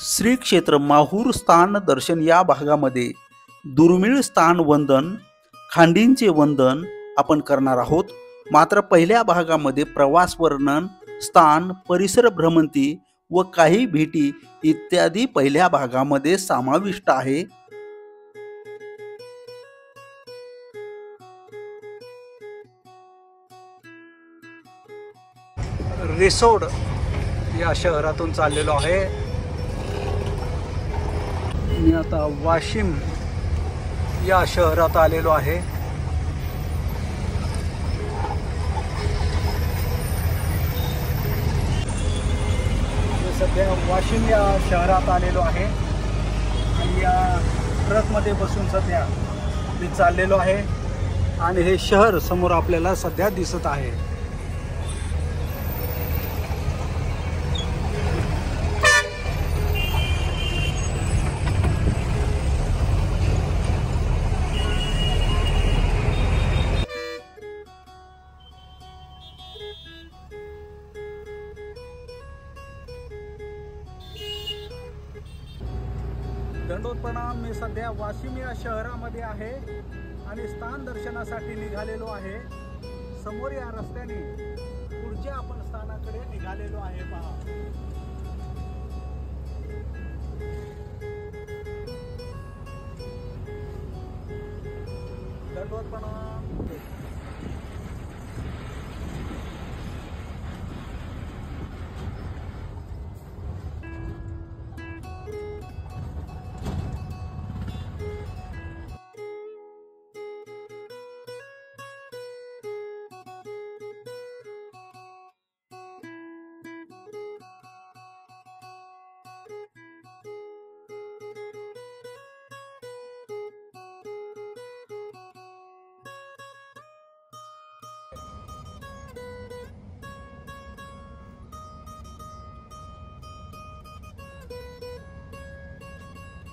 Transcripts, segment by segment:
श्री क्षेत्र माहूर स्थान दर्शन या भागामध्ये दुर्मिळ स्थान वंदन, खांडींचे वंदन आपण करणार आहोत। मात्र पहिल्या भागामध्ये प्रवास वर्णन, स्थान, परिसर भ्रमंती व काही भेटी इत्यादी पहिल्या भागामध्ये समाविष्ट आहे। रिसोड या शहरातून चाललेलो आहे। मी आता वाशिम या शहरात आलेलो आहे। सध्या वाशिम या शहरात आलेलो आहे आणि या ट्रकमध्ये बसून सध्या मी चाललेलो आहे आणि हे शहर समोर आपल्याला सध्या दिसत आहे। दंडोत प्रणाम। मी सध्या वाशिम या शहरामध्ये आहे आणि स्थान दर्शनासाठी निघालेलो आहे। समोर या रस्त्याने पुढच्या आपण स्थानाकडे निघालेलो आहे। पहा, दंडोत प्रणाम।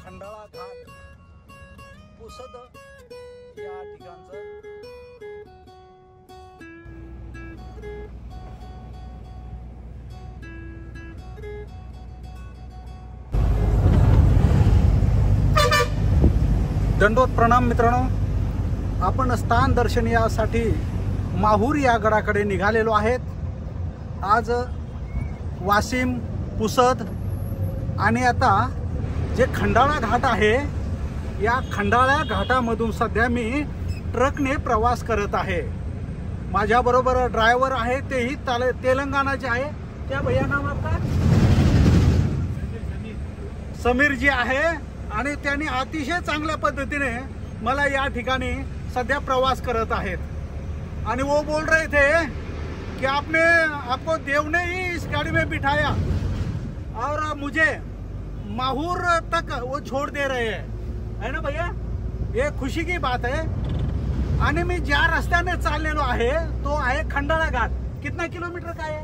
खंडाळा घाट, पुसद या ठिकाणचं दंडोत प्रणाम। मित्रांनो, आपण स्थान दर्शन यासाठी माहूर या गडाकडे निघालेलो आहेत। आज वाशिम, पुसद आणि आता जे खंडाळा घाट आहे, या खंडाळा घाटामधून सध्या मी ट्रकने प्रवास करत आहे। माझ्याबरोबर ड्रायव्हर आहे, तेही तेलंगणाचे आहे। क्या भैया नाम आपका? समीर जी आहे आणि त्यांनी अतिशय चांगल्या पद्धतीने मला या ठिकाणी सध्या प्रवास करत आहेत। आणि वो बोल रहे थे कि आपको देव ने ही इस गाड़ी में बिठाया और मुझे माहूर तक वो छोड़ दे रहे हैं, है ना भैया? ये खुशी की बात है। आणि मी ज्या रस्त्याने चाललेलो आहे तो आहे खंडाळा घाट। कितना किलोमीटर का आहे?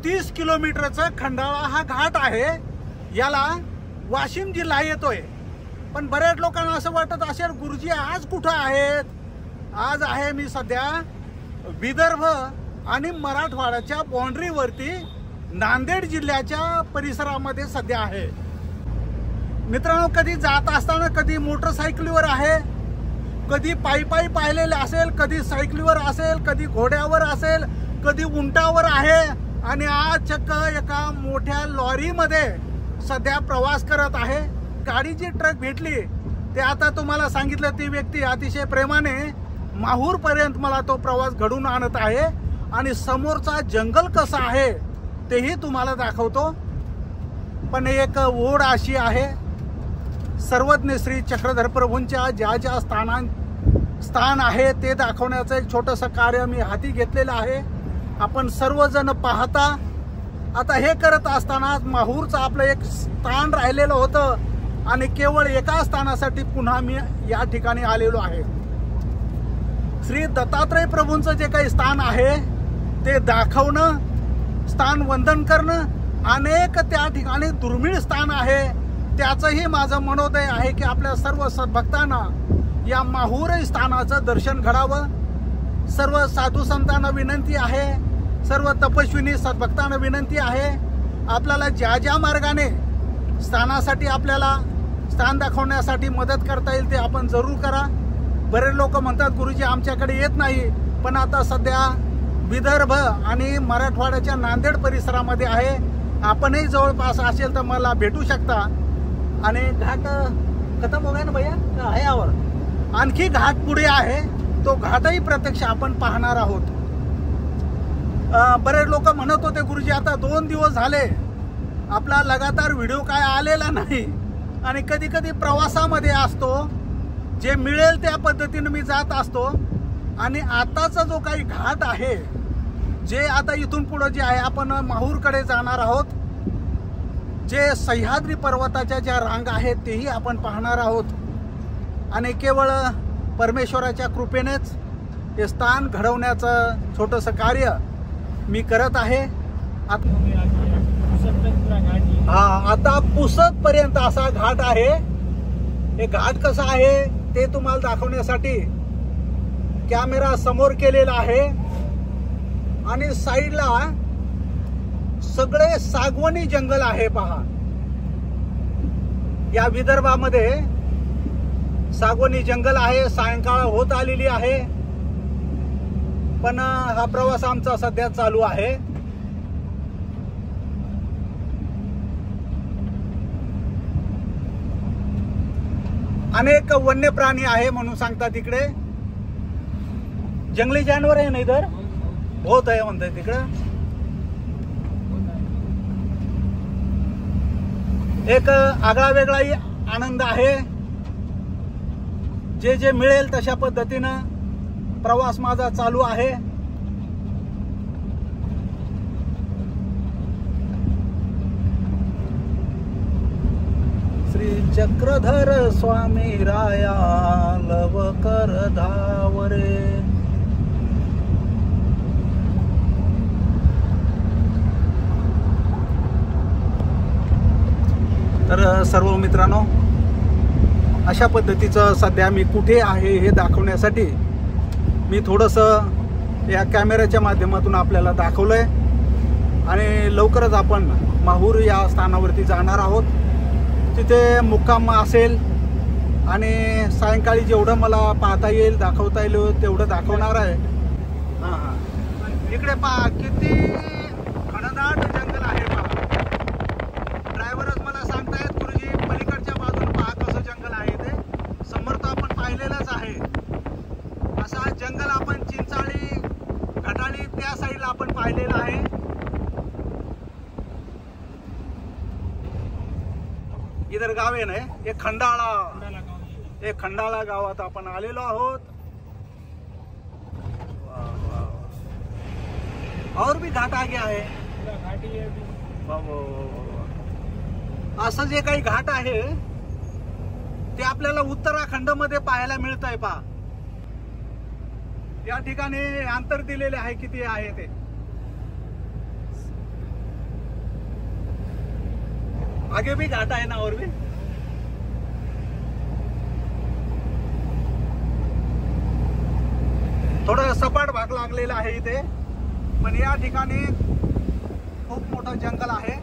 30 किलोमीटरचा खंडाळा हा घाट आहे। याला वाशिम जिल्हा येतोय। पण बऱ्याच लोकांना असं वाटत असेल, गुरुजी आज कुठं आहेत? आज आहे मी सध्या विदर्भ आणि मराठवाड्याच्या बाउंड्रीवरती नांदेड जिल्ह्याच्या परिसरामध्ये सध्या आहे। मित्रांनो, कधी जात असताना कधी मोटरसायकलीवर आहे, कधी पायी पायी पाहिलेले असेल, कधी सायकलीवर असेल, कधी घोड्यावर असेल, कधी उंटावर आहे आणि आज चक्क एका मोठ्या लॉरीमध्ये सध्या प्रवास करत आहे। गाडी जी ट्रक भेटली ते आता तुम्हाला सांगितलं, ती व्यक्ती अतिशय प्रेमाने माहूर पर्यंत मला तो प्रवास घडून आणत आहे आणि समोरचा जंगल कसा आहे तेही तुम्हाला दाखवतो। पण एक ओढ अशी आहे, सर्वज्ञ श्री चक्रधर प्रभूंच्या ज्या ज्या स्थान आहे ते दाखवण्याचं एक छोटंसं कार्य मी हाती घेतलेलं आहे। आपण सर्वजण पाहता। आता हे करत असताना माहूरचं आपलं एक स्थान राहिलेलं होतं आणि केवळ एका स्थानासाठी पुन्हा मी या ठिकाणी आलेलो आहे। श्री दत्तात्रय प्रभूंचं जे काही स्थान आहे ते दाखवणं, स्थान वंदन करणं, अनेक त्या ठिकाणी दुर्मिळ स्थान आहे, त्याचंही माझं मनोदय आहे की आपल्या सर्व सद्भक्तांना या माहूर स्थानाचं दर्शन घडावं। सर्व साधू संतांना विनंती आहे, सर्व तपस्विनी सद्भक्तांना विनंती आहे, आपल्याला ज्या ज्या मार्गाने स्थानासाठी आपल्याला स्थान दाखवण्यासाठी मदत करता येईल ते आपण जरूर करा. बरेच लोक म्हणतात गुरुजी आमच्याकडे येत नाही, पण आता सध्या विदर्भ आणि मराठवाड्याच्या नांदेड परिसरामध्ये आहे. आपणही जवळपास असेल तर मला भेटू शकता. आणि घाट खतम हो गया ना भैया, आहे यावर आणखी घाट पुढे आहे, तो घाटही प्रत्यक्ष आपण पाहणार आहोत. बरेच लोक म्हणत होते गुरुजी आता 2 दिवस झाले आपला लगातार व्हिडिओ काय आलेला नाही, आणि कधी कधी प्रवासामध्ये असतो, जे मिळेल त्या पद्धतीने मी जात असतो. आणि आताचा जो काही घाट आहे, जे आता इथून पुढे जे आहे आपण माहूरकडे जाणार आहोत, जे सह्याद्री पर्वताच्या ज्या रांगा आहेत तेही आपण पाहणार आहोत. आणि केवळ परमेश्वराच्या कृपेनेच हे स्थान घडवण्याचं छोटंसं कार्य मी करत आहे. आता पुसद पर्यंत असा घाट आहे. हे घाट कसा आहे ते तुम्हाला दाखवण्यासाठी कॅमेरा समोर केलेला आहे. आणि साईडला सगळे सागवनी जंगल आहे. पहा, या विदर्भामध्ये सागवनी जंगल आहे. सायंकाळ होत आलेली आहे, पण हा प्रवास आमचा सध्या चालू आहे. अनेक वन्य प्राणी आहे म्हणून सांगतात तिकडे. जंगली जानवर आहे ना इधर, बहुत आहे म्हणतात तिकडे. एक आगळा वेगळाही आनंद आहे. जे जे मिळेल तशा पद्धतीनं प्रवास माझा चालू आहे. श्री चक्रधर स्वामी राया लवकर धावरे. तर सर्व मित्रांनो, अशा पद्धतीचं सध्या मी कुठे आहे हे दाखवण्यासाठी मी थोडंसं या कॅमेऱ्याच्या माध्यमातून आपल्याला दाखवलंय. आणि लवकरच आपण माहूर या स्थानावरती जाणार आहोत. तिथे मुक्काम असेल आणि सायंकाळी जेवढं मला पाहता येईल दाखवता येईल तेवढं दाखवणार आहे. इकडे पहा किती घनदाट जंगल आहे. पहा, ड्रायव्हरच मला सांगतायत गुरुजी पलीकडच्या बाजूला पहा कसं जंगल आहे ते. समोर तर आपण पाहिलेलंच आहे. असा जंगल आपण चिंचाळी घटाळी त्या साईडला आपण पाहिलेलं आहे. इधर गाव आहे ना हे खंडाळा. हे खंडाळा गावात आपण आलेलो आहोत. और भी घाट आगे आहे. असं जे काही घाट आहे ते आपल्याला उत्तराखंड मध्ये पाहायला मिळत आहे. पहा, या ठिकाणी अंतर दिलेले आहे किती आहे ते. आगे भी घाट आहे ना, और भी थोडं सपाट भाग लागलेला आहे इथे. पण या ठिकाणी खूप मोठं जंगल आहे.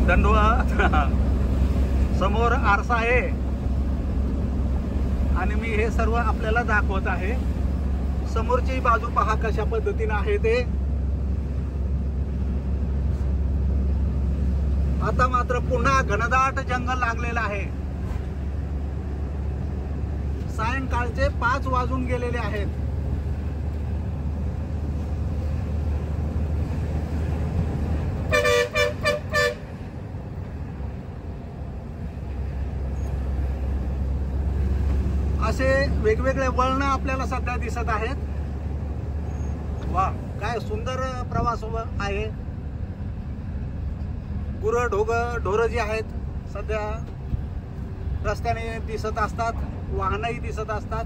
दंडवत समोर आरसा आहे आणि मी हे सर्व आपल्याला दाखवत आहे. समोरची बाजू पहा कशा पद्धतीने आहे ते. आता मात्र पुन्हा घनदाट जंगल लागलेलं आहे. सायंकाळचे 5 वाजून गेलेले आहेत. असे वेगवेगळे वळण आपल्याला सध्या दिसत आहेत. वा, काय सुंदर प्रवास आहे. गुरं ढोरं जी आहेत सध्या रस्त्याने दिसत असतात, वाहनही दिसत असतात.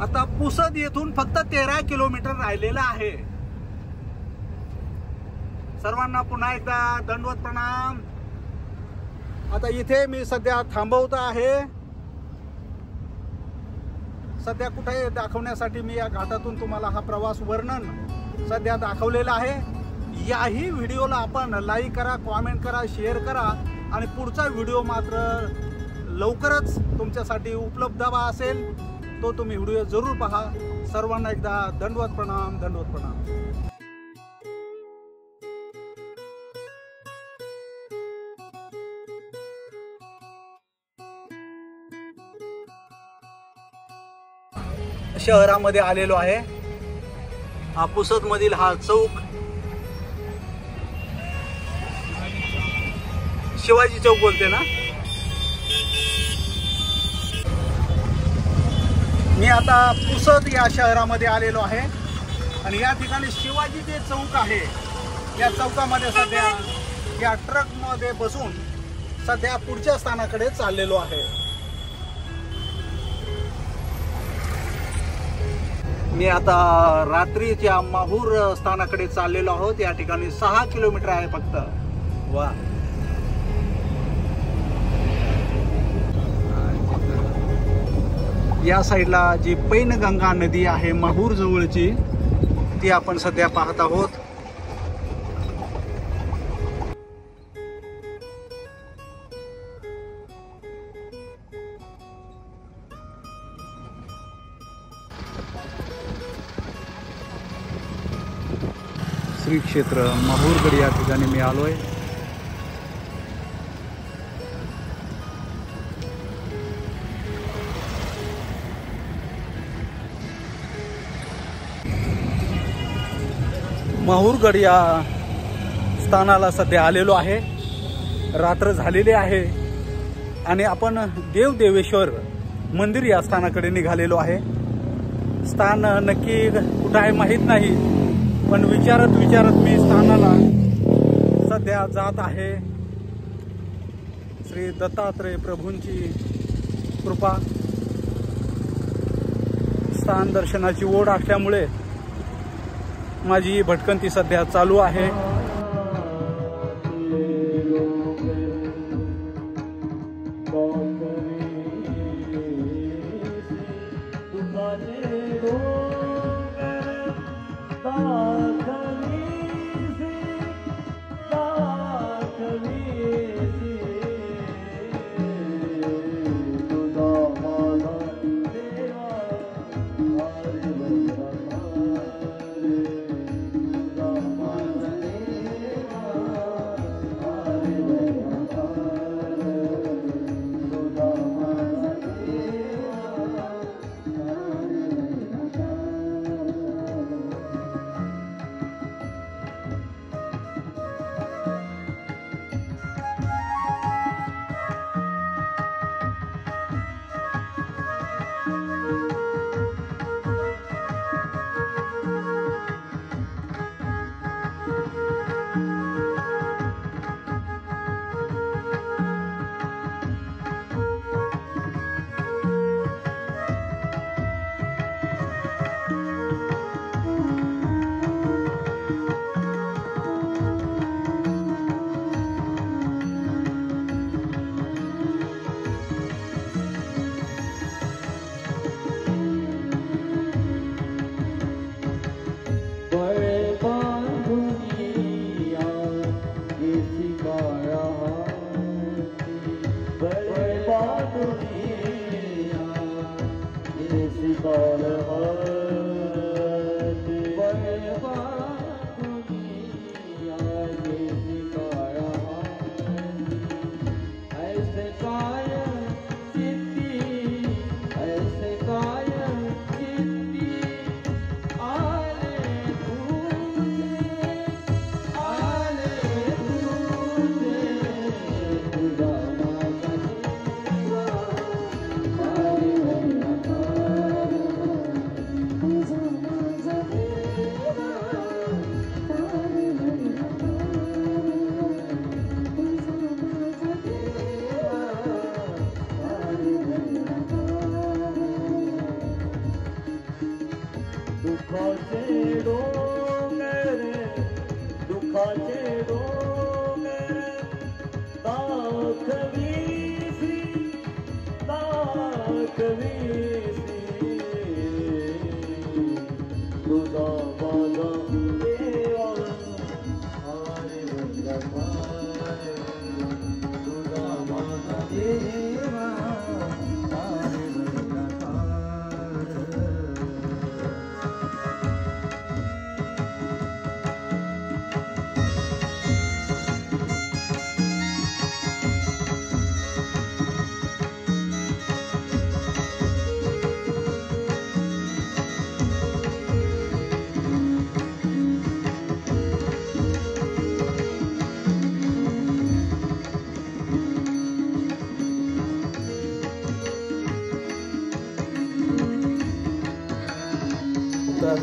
आता पुसद येथून फक्त 13 किलोमीटर राहिलेला आहे. सर्वांना पुन्हा एकदा दंडवत प्रणाम. आता इथे मी सध्या थांबवत आहे. सध्या कुठे दाखवण्यासाठी मी या घाटातून तुम्हाला हा प्रवास वर्णन सध्या दाखवलेला आहे. याही व्हिडिओला आपण लाईक करा, कॉमेंट करा, शेअर करा आणि पुढचा व्हिडिओ मात्र लवकरच तुमच्यासाठी उपलब्ध असेल. तो तुम्ही व्हिडिओ जरूर पहा. सर्वांना एकदा दंडवत प्रणाम, दंडवत प्रणाम. शहरामध्ये आलेलो आहे. हा पुसद मधील हा चौक शिवाजी चौक बोलते ना. मी आता पुसद या शहरामध्ये आलेलो आहे आणि या ठिकाणी शिवाजी जे चौक आहे या चौकामध्ये सध्या या ट्रक मध्ये बसून सध्या पुढच्या स्थानाकडे चाललेलो आहे. मी आता रात्रीच्या माहूर स्थानाकडे चाललेलो आहोत. या ठिकाणी 6 किलोमीटर आहे फक्त. वा, या साईडला जी पैनगंगा नदी आहे माहूर जवळची ती आपण सध्या पाहत आहोत. श्री क्षेत्र माहूरगड या ठिकाणी मी आलोय. माहूरगड या स्थानाला सध्या आलेलो आहे. रात्र झालेली आहे आणि आपण देवदेवेश्वर मंदिर या स्थानाकडे निघालेलो आहे. स्थान नक्की कुठं आहे माहीत नाही, पण विचारत मी स्थानाला सध्या जात आहे. श्री दत्तात्रय प्रभूंची कृपा, स्थान दर्शनाची ओढ असल्यामुळे माझी भटकंती सध्या चालू आहे.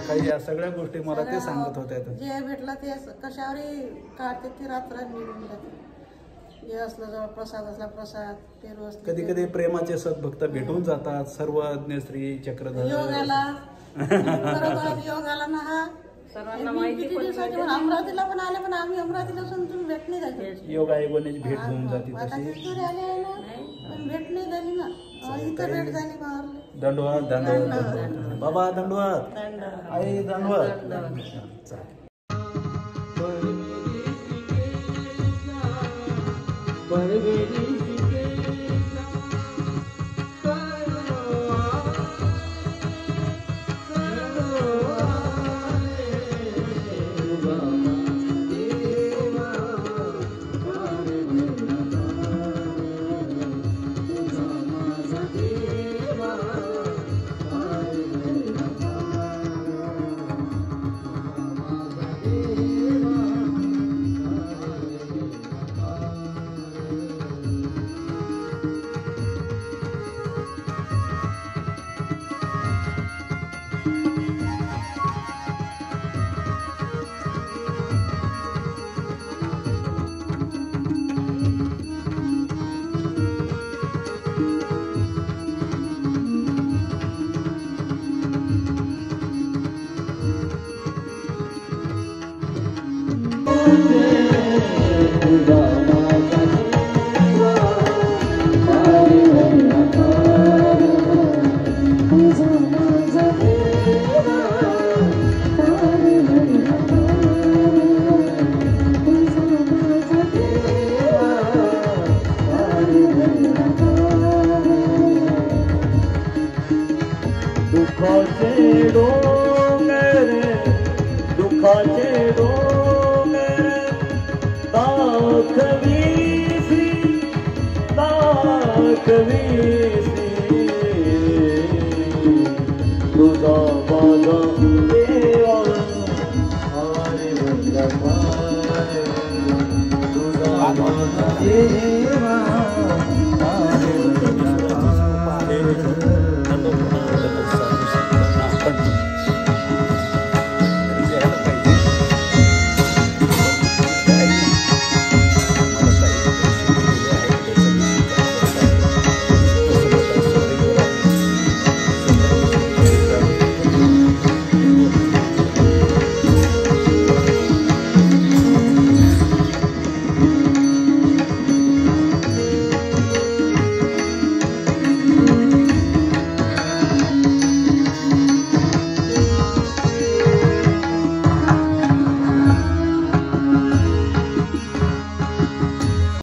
काही या सगळ्या गोष्टी मला ते सांगत होत्या. जे भेटलं ते कशावरही काढते ती रात्र निघून जाते. जे असलं जवळ प्रसाद असला प्रसाद ते रोज. कधी कधी प्रेमाचे सद्भक्त भेटून जातात. सर्वज्ञ श्री चक्रधर योगाला योगाला ना हा किती दिवसाचे अमरावतीला पण आले पण आम्ही अमरावतीला असून तुम्ही भेट नाही झाली. योगायोगाने भेट होऊन जाते आता किती आले आहे ना पण भेट नाही झाली ना. इथं भेट झाली बाहेर. दंडवाद दंडवाद बाबा दंडवाद आई दंडवाद. देवा